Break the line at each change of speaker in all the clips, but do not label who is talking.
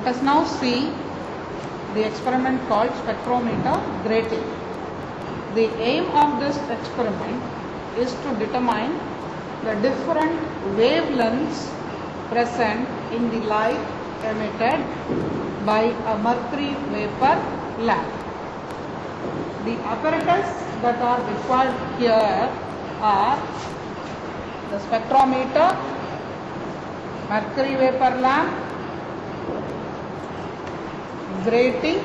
Let us now see the experiment called spectrometer grating. The aim of this experiment is to determine the different wavelengths present in the light emitted by a mercury vapor lamp. The apparatus that are required here are the spectrometer, mercury vapor lamp, grating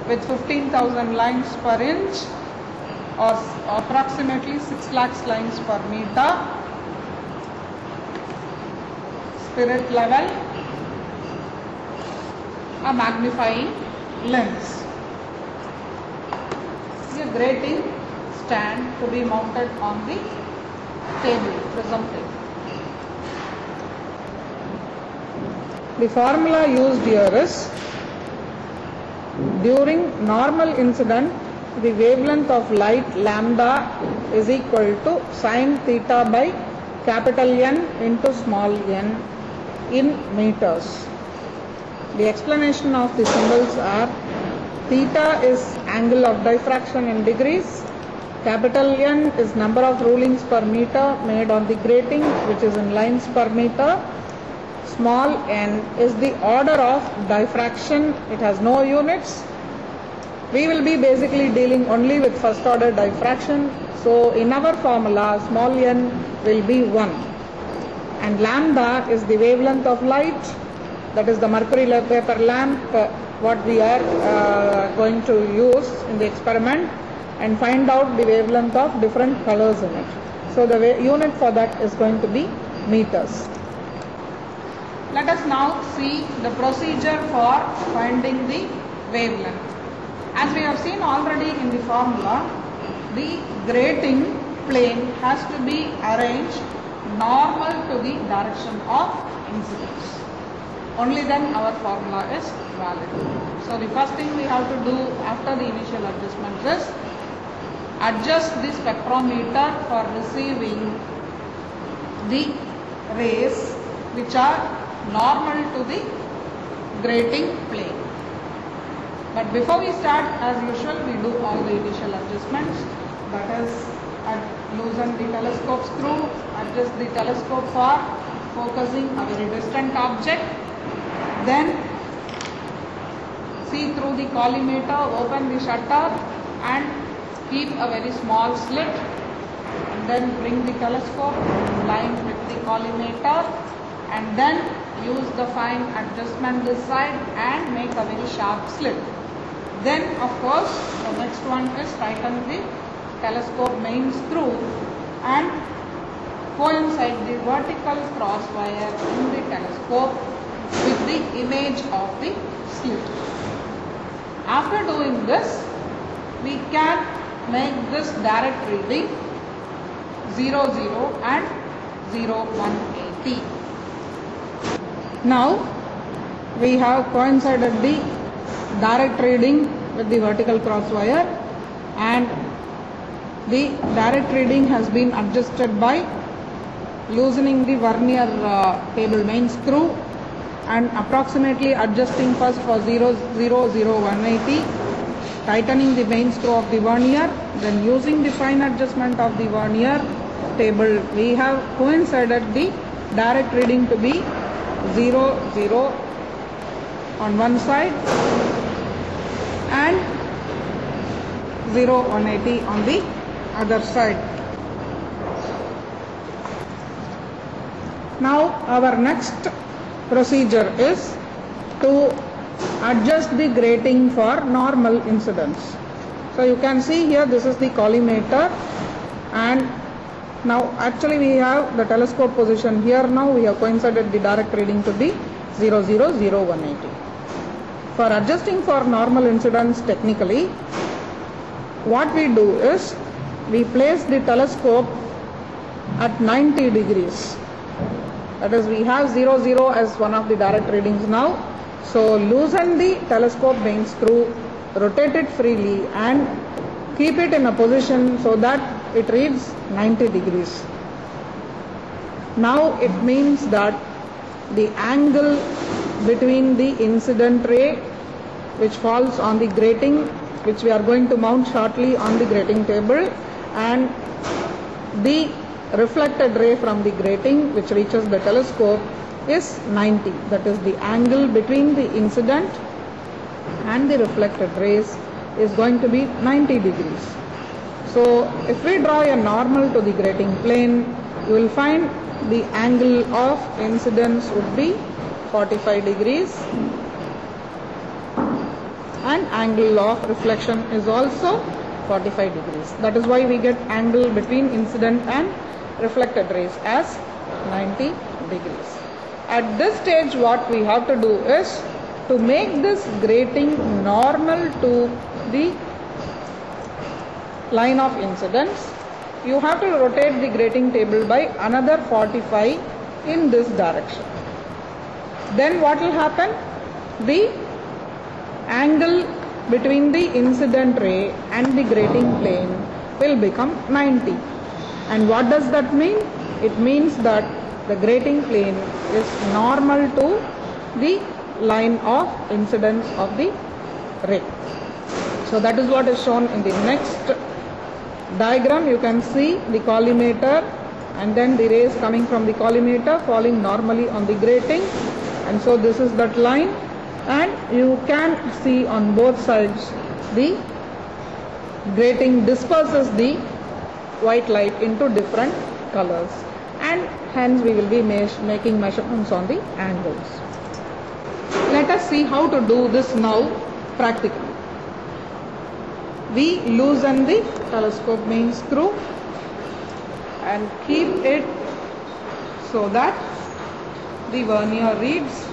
with 15,000 lines per inch or approximately 6 lakhs lines per meter, spirit level, a magnifying lens. A grating stand to be mounted on the table, prism table. The formula used here is, during normal incident, the wavelength of light lambda is equal to sin theta by capital N into small n in meters. The explanation of the symbols are: theta is angle of diffraction in degrees, capital N is number of rulings per meter made on the grating, which is in lines per meter. Small n is the order of diffraction, it has no units. We will be basically dealing only with first order diffraction, so in our formula small n will be 1. And lambda is the wavelength of light, that is the mercury vapor lamp what we are going to use in the experiment, and find out the wavelength of different colors in it. So the unit for that is going to be meters. Let us now see the procedure for finding the wavelength. As we have seen already in the formula, the grating plane has to be arranged normal to the direction of incidence. Only then our formula is valid. So the first thing we have to do after the initial adjustments is adjust the spectrometer for receiving the rays which are normal to the grating plane. But before we start, as usual, we do all the initial adjustments, that is, loosen the telescope screw, adjust the telescope for focusing a very distant object, then see through the collimator, open the shutter and keep a very small slit, and then bring the telescope in line with the collimator, and then use the fine adjustment this side and make a very sharp slit. Then of course the next one is tighten the telescope main screw and coincide the vertical cross wire in the telescope with the image of the slit. After doing this, we can make this direct reading 00 and 0180. Now we have coincided the direct reading with the vertical cross wire, and the direct reading has been adjusted by loosening the vernier table main screw and approximately adjusting first for 180, tightening the main screw of the vernier, then using the fine adjustment of the vernier table, we have coincided the direct reading to be 00 on one side and 180 on the other side. Now our next procedure is to adjust the grating for normal incidence. So you can see here, this is the collimator, and now actually we have the telescope position here. Now we have coincided the direct reading to be 180. For adjusting for normal incidence technically, what we do is we place the telescope at 90 degrees. That is, we have 00 as one of the direct readings now. So loosen the telescope main screw, rotate it freely and keep it in a position so that it reads 90 degrees. Now it means that the angle between the incident ray which falls on the grating, which we are going to mount shortly on the grating table, and the reflected ray from the grating which reaches the telescope is 90. That is, the angle between the incident and the reflected rays is going to be 90 degrees. So if we draw a normal to the grating plane, you will find the angle of incidence would be 45 degrees and angle of reflection is also 45 degrees. That is why we get angle between incident and reflected rays as 90 degrees. At this stage, what we have to do is to make this grating normal to the line of incidence. You have to rotate the grating table by another 45 in this direction. Then what will happen? The angle between the incident ray and the grating plane will become 90. And what does that mean? It means that the grating plane is normal to the line of incidence of the ray. So that is what is shown in the next diagram. You can see the collimator and then the rays coming from the collimator falling normally on the grating, and so this is that line, and you can see on both sides the grating disperses the white light into different colors, and hence we will be making measurements on the angles. Let us see how to do this now practically. We loosen the telescope main screw and keep it so that the vernier reads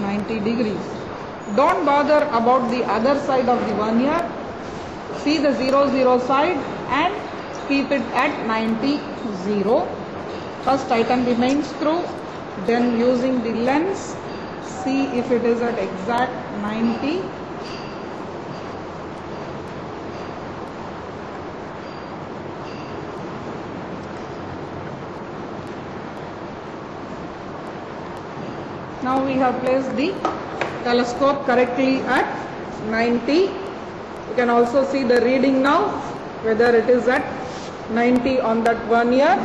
90 degrees. Don't bother about the other side of the vernier. See the 00 side and keep it at 90, 0. First tighten the main screw, then using the lens, see if it is at exact 90. Now we have placed the telescope correctly at 90. You can also see the reading now, whether it is at 90 on that vernier.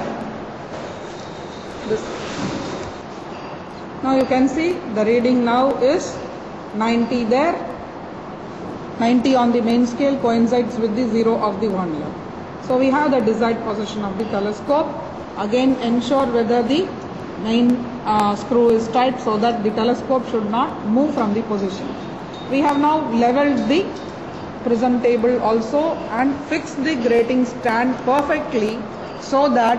Now you can see the reading now is 90 there. 90 on the main scale coincides with the 0 of the vernier. So we have the desired position of the telescope. Again, ensure whether the main screw is tight so that the telescope should not move from the position. We have now leveled the prism table also and fixed the grating stand perfectly so that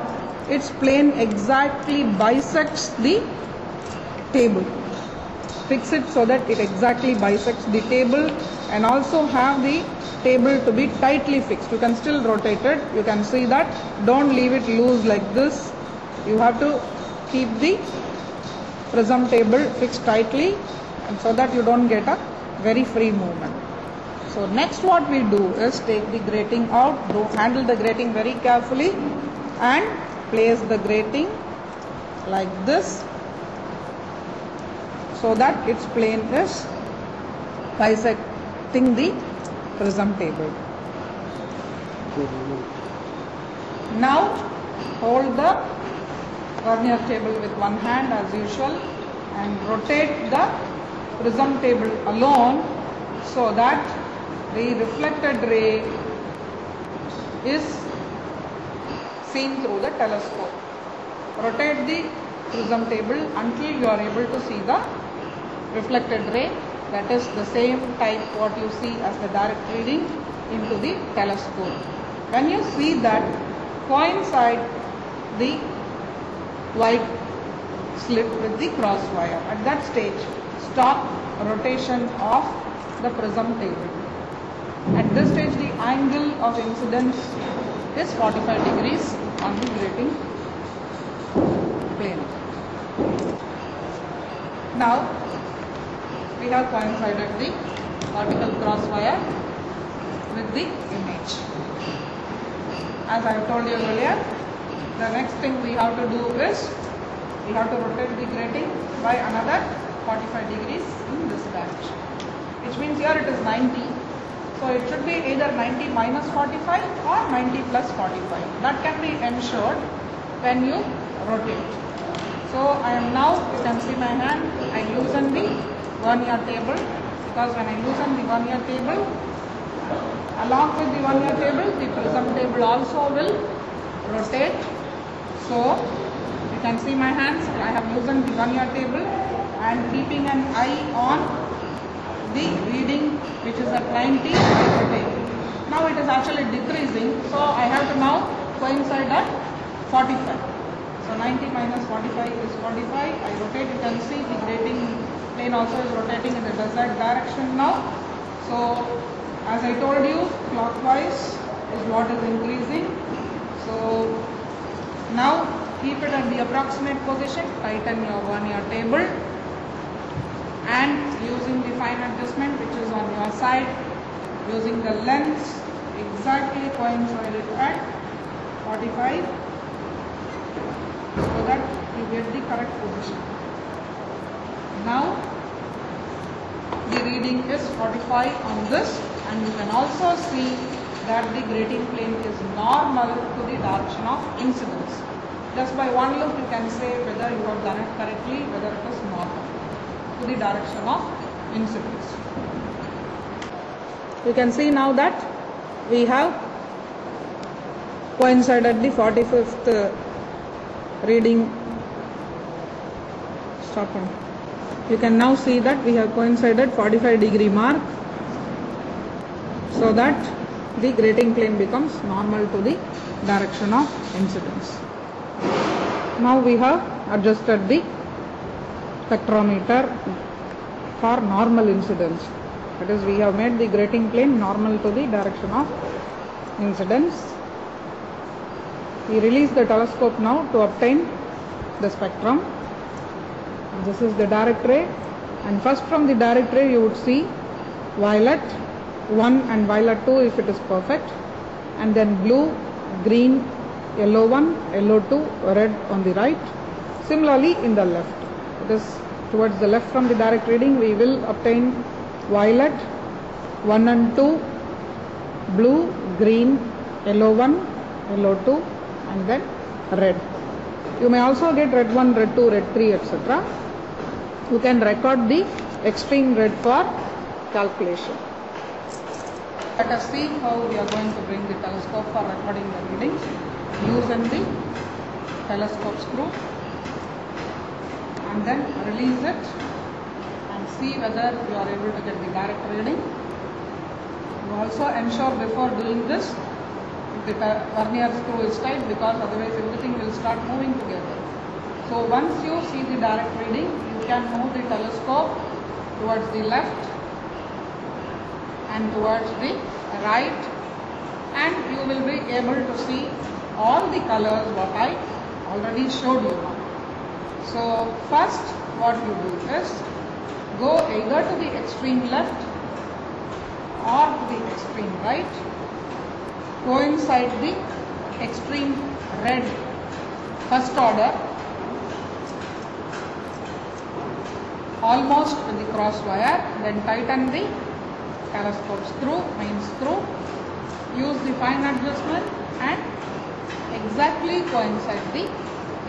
its plane exactly bisects the table. Fix it so that it exactly bisects the table, and also have the table to be tightly fixed. You can still rotate it. You can see that. Don't leave it loose like this. You have to keep the prism table fixed tightly, and so that you don't get a very free movement. So next what we do is take the grating out, handle the grating very carefully and place the grating like this so that its plane is bisecting the prism table. Now hold the vernier table with one hand as usual and rotate the prism table alone so that the reflected ray is seen through the telescope. Rotate the prism table until you are able to see the reflected ray, that is the same type what you see as the direct reading into the telescope. When you see that, coincide the white slit with the cross wire. At that stage, stop rotation of the prism table. At this stage, the angle of incidence is 45 degrees on the grating plane. Now, we have coincided the vertical cross wire with the image. As I told you earlier, the next thing we have to do is we have to rotate the grating by another 45 degrees in this direction, which means here it is 90. So it should be either 90 minus 45 or 90 plus 45. That can be ensured when you rotate. So I am now, you can see my hand, I loosen the vernier table, because when I loosen the vernier table, along with the vernier table, the prism table also will rotate. So you can see my hands, I have loosened the vernier table and keeping an eye on the reading which is at 90, I rotate. Now it is actually decreasing, so I have to now coincide at 45. So 90 minus 45 is 45. I rotate, you can see the grating plane also is rotating in the desired direction now. So as I told you, clockwise is what is increasing. So now keep it at the approximate position, tighten your vernier table, and using the fine adjustment which is on your side, using the lens exactly coincide it at 45 so that you get the correct position. Now the reading is 45 on this, and you can also see that the grating plane is normal to the direction of incidence. Just by one look you can say whether you have done it correctly, whether it is normal to the direction of incidence. You can see now that we have coincided the 45th reading. Stop on. You can now see that we have coincided 45 degree mark, so that the grating plane becomes normal to the direction of incidence. Now we have adjusted the spectrometer for normal incidence. That is, we have made the grating plane normal to the direction of incidence. We release the telescope now to obtain the spectrum. This is the direct ray, and first from the direct ray you would see violet 1 and violet 2 if it is perfect, and then blue, green, yellow 1, yellow 2, red on the right. Similarly in the left, it is towards the left from the direct reading we will obtain violet 1 and 2, blue, green, yellow 1, yellow 2, and then red. You may also get red 1, red 2, red 3, etc. You can record the extreme red for calculation. Let us see how we are going to bring the telescope for recording the readings. Loosen the telescope screw and then release it and see whether you are able to get the direct reading. You also ensure before doing this the vernier screw is tight, because otherwise everything will start moving together. So once you see the direct reading, you can move the telescope towards the left and towards the right, and you will be able to see all the colors what I already showed you now. So first what you do is go either to the extreme left or to the extreme right, coincide the extreme red first order almost with the cross wire, then tighten the telescope screw, main screw, use the fine adjustment and exactly coincide the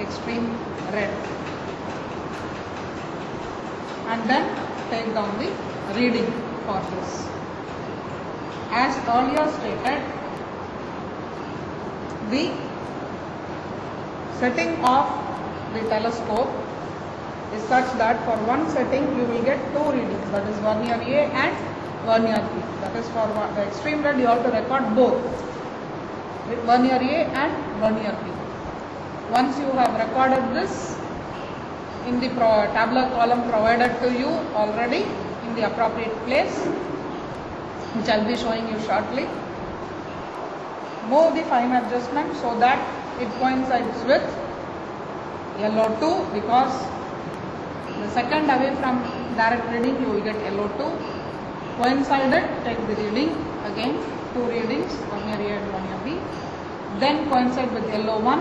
extreme red, and then take down the reading for this. As earlier stated, the setting of the telescope is such that for one setting you will get two readings, that is vernier A and vernier B. That is for the extreme red you have to record both, vernier A and vernier B. Once you have recorded this in the tabular column provided to you already in the appropriate place, which I will be showing you shortly, move the fine adjustment so that it coincides with yellow 2, because the second away from direct reading you will get yellow 2. Coincided, take the reading again, two readings, vernier A and vernier B, then coincide with yellow 1,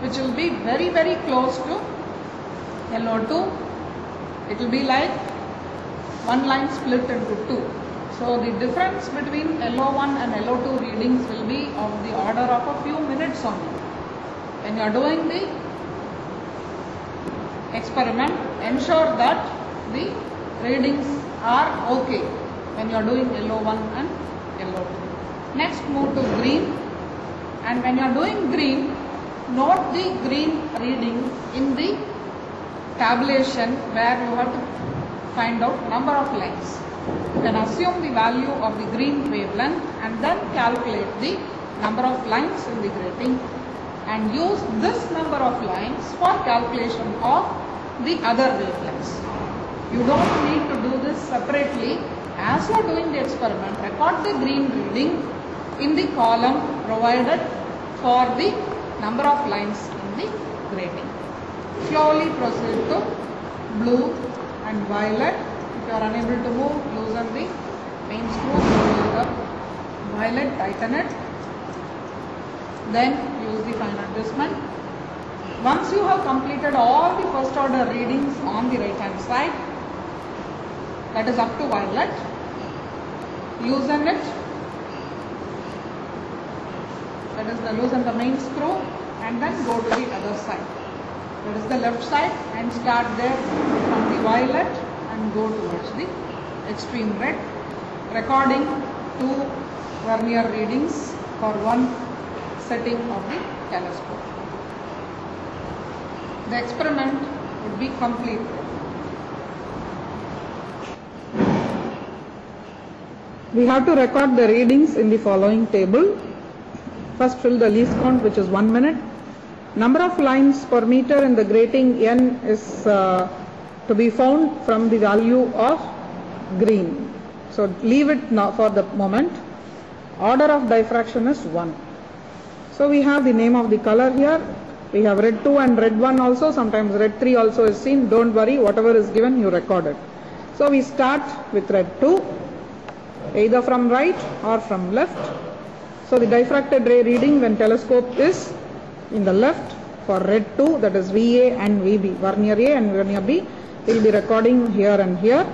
which will be very close to LO2, it will be like one line split into two. So the difference between LO1 and LO2 readings will be of the order of a few minutes only. When you are doing the experiment, ensure that the readings are okay when you are doing LO1 and LO2. Next, move to green, and when you are doing green, note the green reading in the tabulation where you have to find out number of lines. You can assume the value of the green wavelength and then calculate the number of lines in the grating and use this number of lines for calculation of the other wavelengths. You don't need to do this separately. As you are doing the experiment, record the green reading in the column provided for the number of lines in the grating. Slowly proceed to blue and violet. If you are unable to move, loosen the main screw, use the violet, tighten it, then use the fine adjustment. Once you have completed all the first order readings on the right hand side, that is up to violet, loosen it, that is loosen the main screw, and then go to the other side, that is the left side, and start there from the violet and go towards the extreme red, recording 2 vernier readings for one setting of the telescope. The experiment would be complete. We have to record the readings in the following table. First, fill the least count, which is 1 minute. Number of lines per meter in the grating N is to be found from the value of green. So leave it now for the moment. Order of diffraction is 1. So we have the name of the color here. We have red 2 and red 1 also. Sometimes red 3 also is seen. Don't worry, whatever is given you record it. So we start with red 2, either from right or from left. So the diffracted ray reading when telescope is in the left for red 2, that is VA and VB, vernier A and vernier B, we will be recording here and here.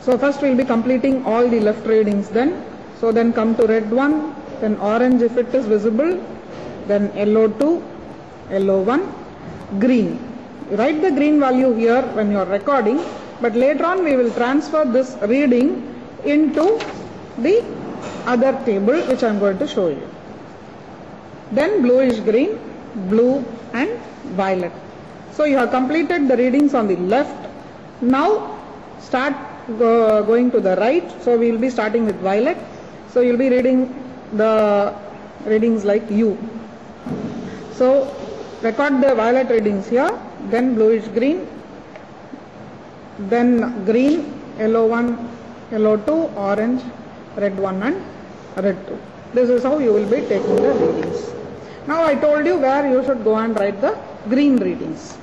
So first we will be completing all the left readings then. So then come to red 1, then orange if it is visible, then LO2, LO1, green. Write the green value here when you are recording, but later on we will transfer this reading into the other table which I am going to show you. Then bluish green, blue and violet. So you have completed the readings on the left. Now start going to the right. So we will be starting with violet. So you will be reading the readings like U. So record the violet readings here, then bluish green, then green, LO1, LO2, orange, red 1 and red 2. This is how you will be taking the readings. Now I told you where you should go and write the green readings.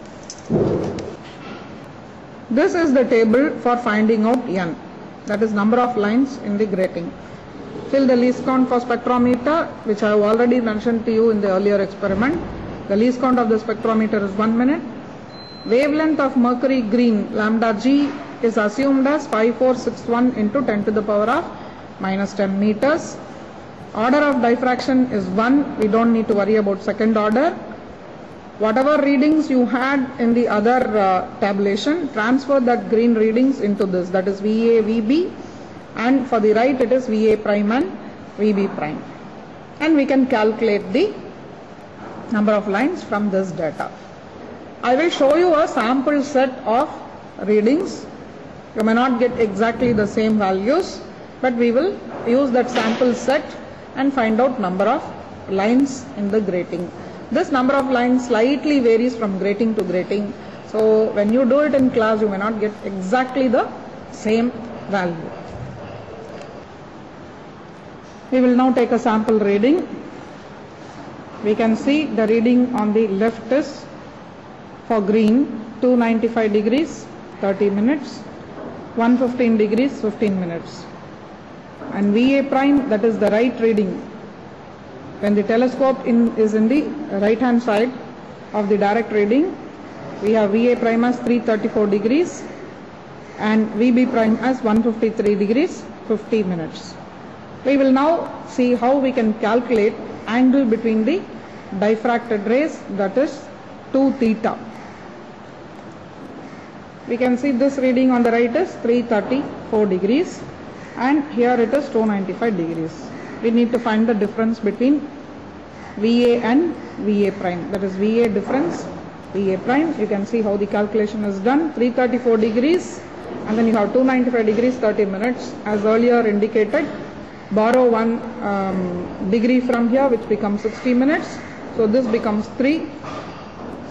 This is the table for finding out N, that is number of lines in the grating. Fill the least count for spectrometer, which I have already mentioned to you in the earlier experiment. The least count of the spectrometer is 1 minute. Wavelength of mercury green, lambda G, is assumed as 5461 into 10 to the power of minus 10 meters. Order of diffraction is 1. We don't need to worry about second order. Whatever readings you had in the other tabulation, transfer that green readings into this, that is VA, VB, and for the right it is VA prime and VB prime. And we can calculate the number of lines from this data. I will show you a sample set of readings. You may not get exactly the same values, but we will use that sample set and find out number of lines in the grating. This number of lines slightly varies from grating to grating. So when you do it in class, you may not get exactly the same value. We will now take a sample reading. We can see the reading on the left is for green 295 degrees 30 minutes, 115 degrees 15 minutes. And VA prime, that is the right reading. When the telescope is in the right hand side of the direct reading, We have VA prime as 334 degrees and VB prime as 153 degrees 50 minutes. We will now see how we can calculate angle between the diffracted rays, that is 2 theta. We can see this reading on the right is 334 degrees and here it is 295 degrees. We need to find the difference between VA and VA prime, that is VA difference, VA prime. You can see how the calculation is done. 334 degrees and then you have 295 degrees 30 minutes as earlier indicated. Borrow 1 degree from here, which becomes 60 minutes. So this becomes 3.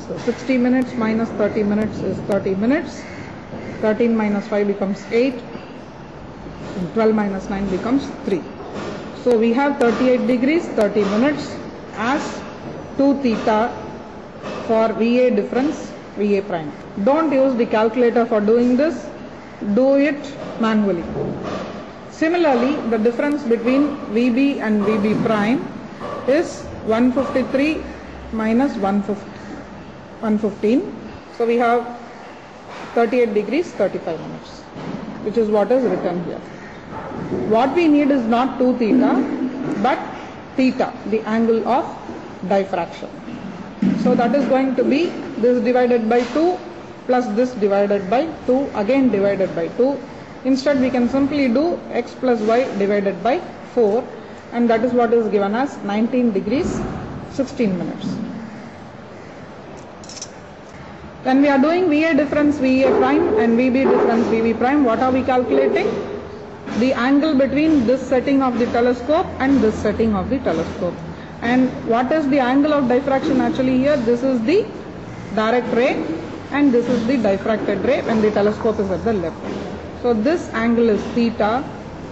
So 60 minutes minus 30 minutes is 30 minutes. 13 minus 5 becomes 8. And 12 minus 9 becomes 3. So we have 38 degrees 30 minutes as 2 theta for VA difference, VA prime. Don't use the calculator for doing this. Do it manually. Similarly, the difference between VB and VB prime is 153 minus 115. So we have 38 degrees 35 minutes, which is what is written here. What we need is not 2 theta but theta, the angle of diffraction. So that is going to be this divided by 2 plus this divided by 2 again divided by 2. Instead we can simply do x plus y divided by 4 and that is what is given as 19 degrees 16 minutes. When we are doing VA difference VA prime and VB difference VB prime, what are we calculating? The angle between this setting of the telescope and this setting of the telescope. And what is the angle of diffraction actually here? This is the direct ray and this is the diffracted ray when the telescope is at the left. So this angle is theta,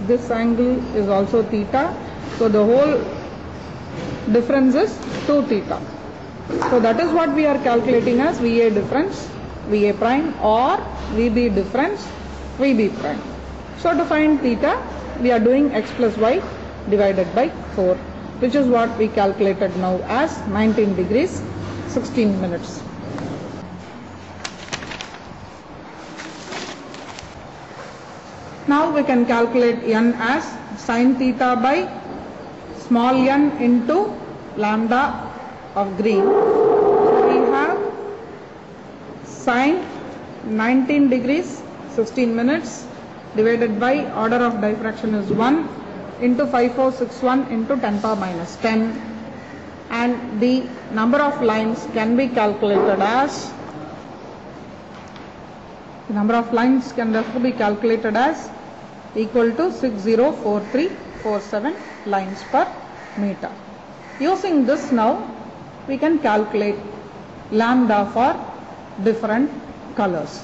this angle is also theta. So the whole difference is 2 theta. So that is what we are calculating as VA difference VA prime or VB difference VB prime. So to find theta, we are doing x plus y divided by 4, which is what we calculated now as 19 degrees 16 minutes. Now we can calculate n as sin theta by small n into lambda of green. So we have sin 19 degrees 16 minutes divided by order of diffraction is 1 into 5461 into 10 power minus 10, and the number of lines can be calculated as equal to 604347 lines per meter. Using this now we can calculate lambda for different colors.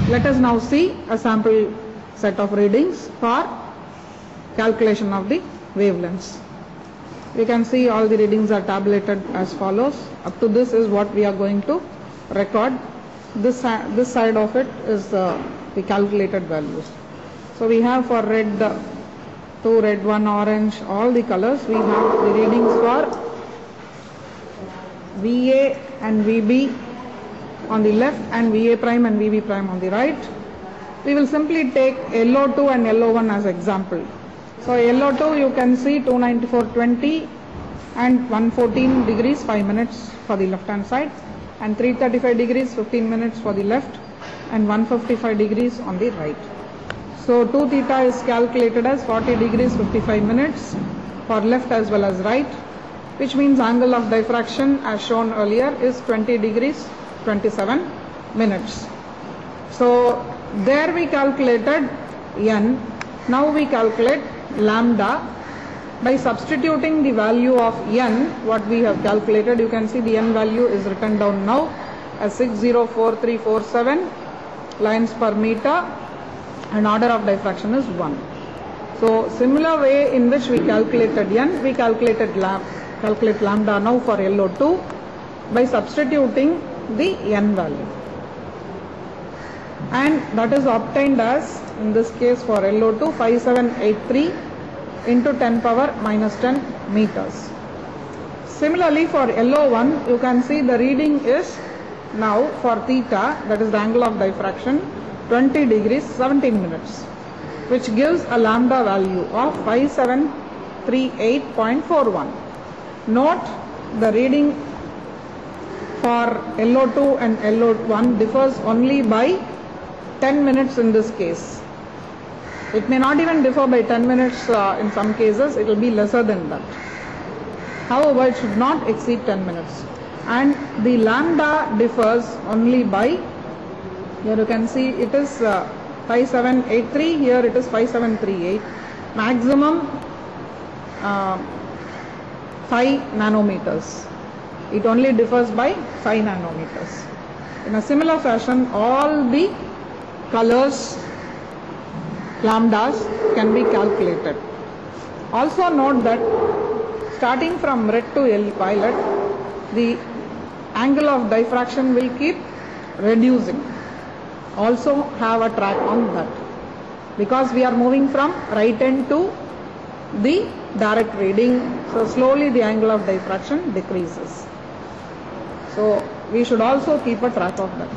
Let us now see a sample set of readings for calculation of the wavelengths. We can see all the readings are tabulated as follows. Up to this is what we are going to record. This side of it is the calculated values. So we have for red 2, red 1, orange, all the colors. We have the readings for VA and VB on the left and VA prime and VB prime on the right. We will simply take LO2 and LO1 as example. So LO2 you can see 294.20 and 114 degrees 5 minutes for the left hand side, and 335 degrees 15 minutes for the left and 155 degrees on the right. So 2 theta is calculated as 40 degrees 55 minutes for left as well as right, which means angle of diffraction as shown earlier is 20 degrees 27 minutes. So there we calculated n. Now we calculate lambda by substituting the value of n. What we have calculated, you can see the n value is written down now as 604347 lines per meter and order of diffraction is 1. So similar way in which we calculated n, we calculate lambda now for LO2 by substituting the n value, and that is obtained as, in this case for LO2, 5783 into 10 power minus 10 meters. Similarly for LO1 you can see the reading is Now for theta, that is the angle of diffraction, 20 degrees 17 minutes, which gives a lambda value of 5738.41. Note the reading for LO2 and LO1 differs only by 10 minutes in this case. It may not even differ by 10 minutes in some cases, it will be lesser than that. However, it should not exceed 10 minutes. And the lambda differs only by, here you can see it is 5783, here it is 5738, maximum 5 nanometers. It only differs by 5 nanometers. In a similar fashion, all the colors lambdas can be calculated. Also note that starting from red to violet, the angle of diffraction will keep reducing. Also have a track on that, because we are moving from right end to the direct reading, so slowly the angle of diffraction decreases. So we should also keep a track of that.